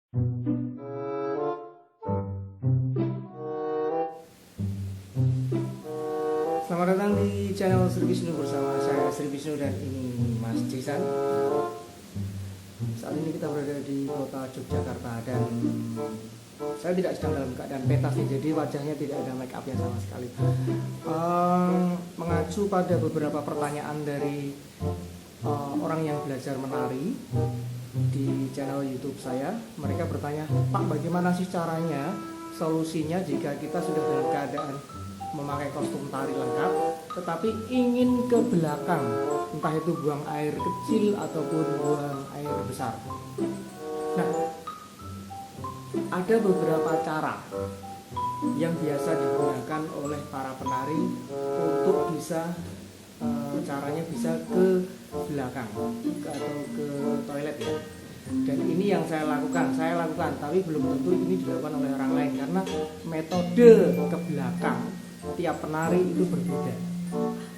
Selamat datang di channel Sri Wisnu bersama saya Sri Wisnu dan ini Mas Jason. Saat ini kita berada di kota Yogyakarta dan saya tidak sedang dalam keadaan pentas nih, jadi wajahnya tidak ada make up yang sama sekali. Mengacu pada beberapa pertanyaan dari orang yang belajar menari di channel YouTube saya, mereka bertanya, Pak, bagaimana sih caranya, solusinya jika kita sudah dalam keadaan memakai kostum tari lengkap tetapi ingin ke belakang, entah itu buang air kecil ataupun buang air besar. Nah, ada beberapa cara yang biasa digunakan oleh para penari untuk bisa caranya bisa ke belakang atau ke toilet ya. Dan ini yang saya lakukan, tapi belum tentu ini dilakukan oleh orang lain karena metode ke belakang tiap penari itu berbeda.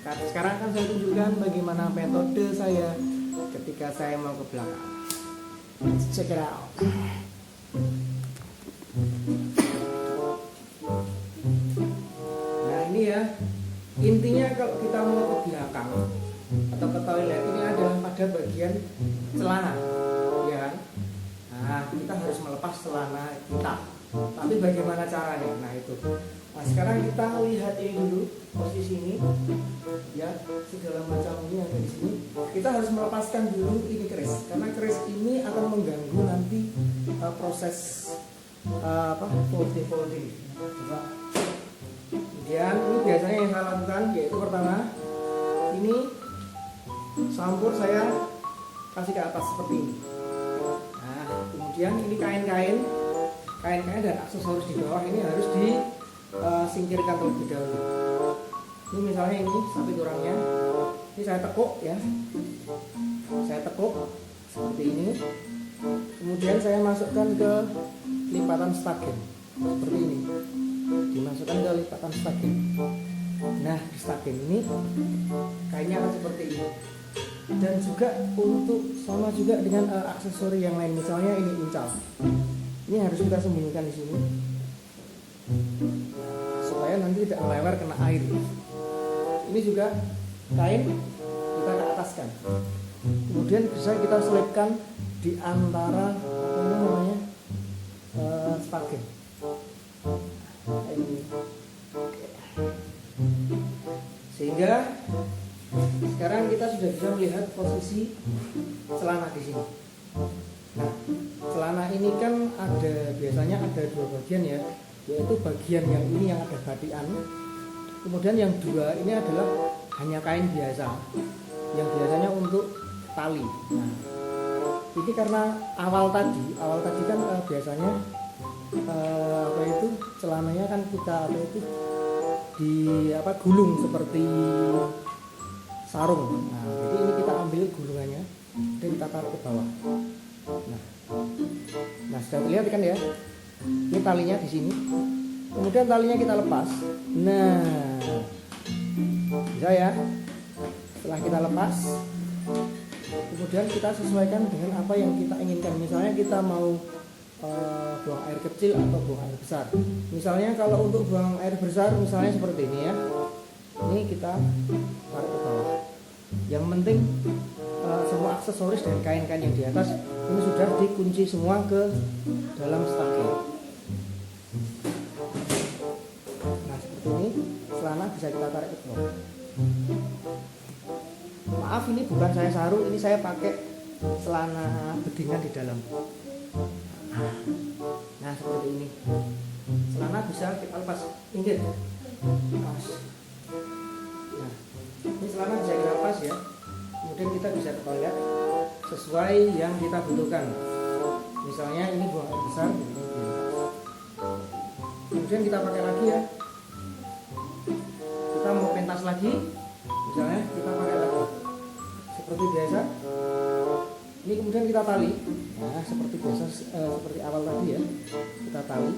Nah, sekarang akan saya tunjukkan bagaimana metode saya ketika saya mau ke belakang. Let's check it out. Nah ini ya, intinya kalau kita mau ke belakang atau ke toilet ini adalah pada bagian celana, ya kan? Nah kita harus melepas celana kita. Tapi bagaimana caranya? Nah itu. Nah sekarang kita lihat ini dulu, posisi ini, ya segala macam ini ada di sini. Kita harus melepaskan dulu ini keris, karena keris ini akan mengganggu nanti proses folding. Kemudian ini biasanya yang saya lakukan yaitu pertama, ini sampur saya kasih ke atas seperti ini. Nah kemudian ini kain-kain dan aksesoris di bawah ini harus disingkirkan terlebih dahulu. Ini misalnya ini sapi turangnya, ini saya tekuk ya, seperti ini. Kemudian saya masukkan ke lipatan stagen seperti ini, dimasukkan ke lipatan stagen. Nah di stagen ini kainnya akan seperti ini. Dan juga untuk sama juga dengan aksesori yang lain, misalnya ini uncal. Ini harus kita sembunyikan di sini supaya nanti tidak melebar kena air. Ini juga kain kita ke ataskan. Kemudian bisa kita selipkan di antara stagen. Ini. Sehingga sekarang kita sudah bisa melihat posisi celana di sini. Nah, celana ini kan biasanya ada dua bagian ya, yaitu bagian yang ini yang ada batikan. Kemudian yang dua ini adalah hanya kain biasa, yang biasanya untuk tali. Nah, ini karena awal tadi kan biasanya celananya kan kita gulung seperti sarung. Nah, jadi ini kita ambil gulungannya dan kita taruh ke bawah. Nah sudah terlihat kan ya, ini talinya di sini. Kemudian talinya kita lepas. Nah, bisa ya. Setelah kita lepas, kemudian kita sesuaikan dengan apa yang kita inginkan. Misalnya kita mau buang air kecil atau buang air besar. Misalnya kalau untuk buang air besar, misalnya seperti ini ya. Ini kita taruh ke bawah. Yang penting semua aksesoris dan kain-kain yang di atas ini sudah dikunci semua ke dalam stagen. Nah seperti ini, celana bisa kita tarik ke bawah. Maaf ini bukan saya sarung, ini saya pakai celana bedingan di dalam. Nah seperti ini, celana bisa kita lepas, ingat. Lepas. Nah ini celana bisa kita lepas ya. Kemudian kita bisa ke toilet sesuai yang kita butuhkan. Misalnya ini buang air besar, kemudian kita pakai lagi ya. Kita mau pentas lagi, misalnya kita pakai lagi seperti biasa. Ini kemudian kita tali. Nah seperti biasa, seperti awal tadi ya, kita tali.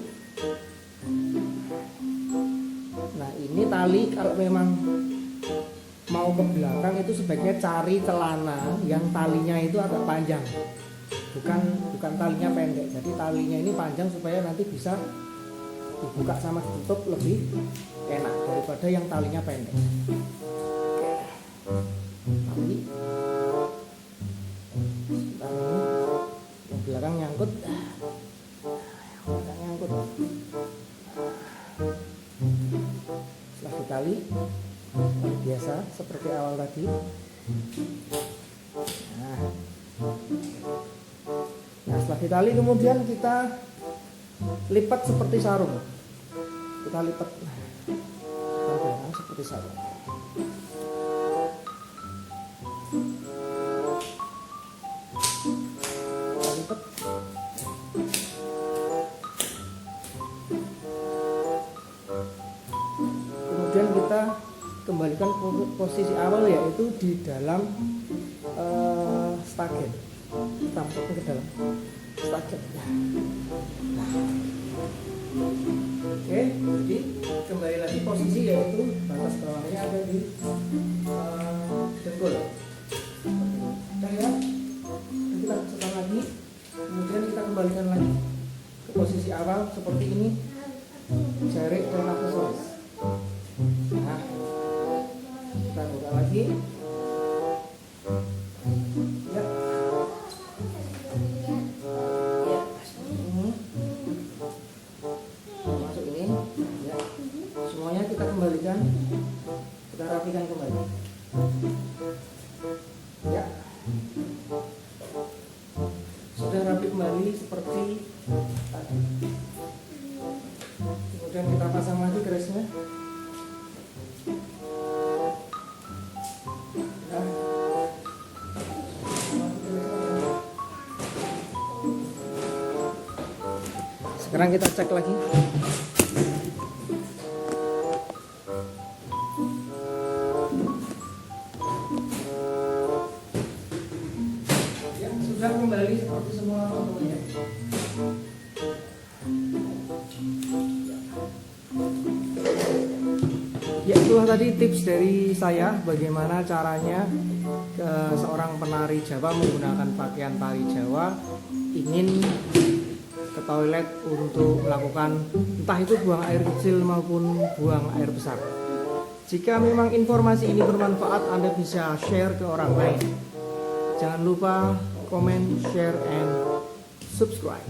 Nah ini tali kalau memang mau ke belakang itu sebaiknya cari celana yang talinya itu agak panjang. bukan talinya pendek. Jadi talinya ini panjang supaya nanti bisa dibuka sama ditutup lebih enak daripada yang talinya pendek. Oke. Tali yang belakang nyangkut, setelah ditali biasa seperti awal tadi. Nah, setelah ditali kemudian kita lipat seperti sarung. Kita lipat seperti sarung. Kita lipat. Kemudian kita kembalikan posisi awal, yaitu di dalam stagen. Kita masukkan ke dalam stagen. Oke, jadi kembali lagi posisi, yaitu batas bawahnya ada di dengkul. Oke ya, kita setel lagi, kemudian kita kembalikan lagi ke posisi awal seperti ini, jari dan aksesoris. Nah, kita buka lagi. Ya. Masuk ini. Ya. Semuanya kita kembalikan. Kita rapikan kembali. Ya. Sudah rapi kembali seperti tadi. Kemudian kita pasang lagi kerisnya. Sekarang kita cek lagi. Ya, sudah kembali seperti semula contohnya. Ya, itulah tadi tips dari saya bagaimana caranya seorang penari Jawa menggunakan pakaian tari Jawa ingin ke toilet untuk melakukan entah itu buang air kecil maupun buang air besar. Jika memang informasi ini bermanfaat, Anda bisa share ke orang lain. Jangan lupa komen, share, and subscribe.